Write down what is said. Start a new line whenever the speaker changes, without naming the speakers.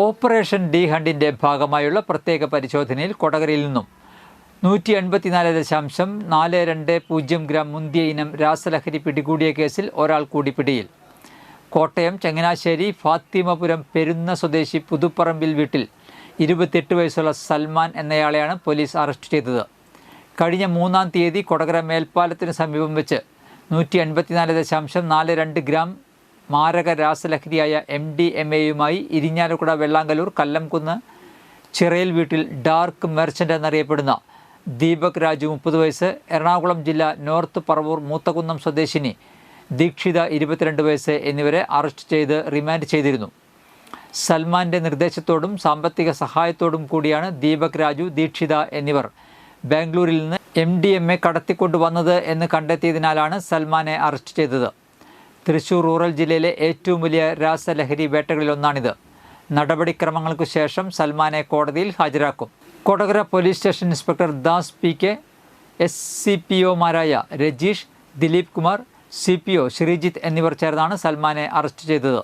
Operation D ഹണ്ടിൻ്റെ ഭാഗമായുള്ള പ്രത്യേക പരിശോധനയിൽ കൊടകരയിൽ നിന്നും 184.42 ഗ്രാം മുന്തിയ ഇനം രാസലഹരി പിടികൂടിയ കേസിൽ ഒരാൾ കൂടി പിടിയിൽ. കോട്ടയം ചങ്ങനാശ്ശേരി ഫാത്തിമപുരം പെരുന്ന സ്വദേശി പുതുപ്പറമ്പിൽ വീട്ടിൽ 28 വയസ്സുള്ള സൽമാൻ എന്നയാളെയാണ് പോലീസ് അറസ്റ്റ് ചെയ്തത്. കഴിഞ്ഞ 3-ാം തീയതി കൊടകര മേൽപ്പാലത്തിന് സമീപം വെച്ച് 184.42 ഗ്രാം മാരക രാസലഹരിയായ MDMAയുമായി ഇരിഞ്ഞാലക്കുട വെള്ളാങ്കല്ലൂർ കല്ലംകുന്ന് ചിറയിൽ വീട്ടിൽ ഡാർക്ക് മെർച്ചൻ്റ് എന്നറിയപ്പെടുന്ന ദീപക് രാജു 30 വയസ്സ്, എറണാകുളം ജില്ല നോർത്ത് പറവൂർ മൂത്തകുന്നം സ്വദേശിനി ദീക്ഷിത 22 വയസ്സ് എന്നിവരെ അറസ്റ്റ് ചെയ്ത് റിമാൻഡ് ചെയ്തിരുന്നു. സൽമാൻ്റെ നിർദ്ദേശത്തോടും സാമ്പത്തിക സഹായത്തോടും കൂടിയാണ് ദീപക് രാജു, ദീക്ഷിത എന്നിവർ ബാംഗ്ലൂരിൽ നിന്ന് MDMA കടത്തിക്കൊണ്ടുവന്നത് എന്ന് കണ്ടെത്തിയതിനാലാണ് സൽമാനെ അറസ്റ്റ് ചെയ്തത്. തൃശൂർ റൂറൽ ജില്ലയിലെ ഏറ്റവും വലിയ രാസലഹരി വേട്ടകളിലൊന്നാണിത്. നടപടിക്രമങ്ങൾക്കു ശേഷം സൽമാനെ കോടതിയിൽ ഹാജരാക്കും. Kodakara police station inspector Das PK, SCPOമാരായ രജീഷ്, ദിലീപ് കുമാർ, CPO ശ്രീജിത്ത് എന്നിവർ ചേർന്നാണ് സൽമാനെ അറസ്റ്റ് ചെയ്തത്.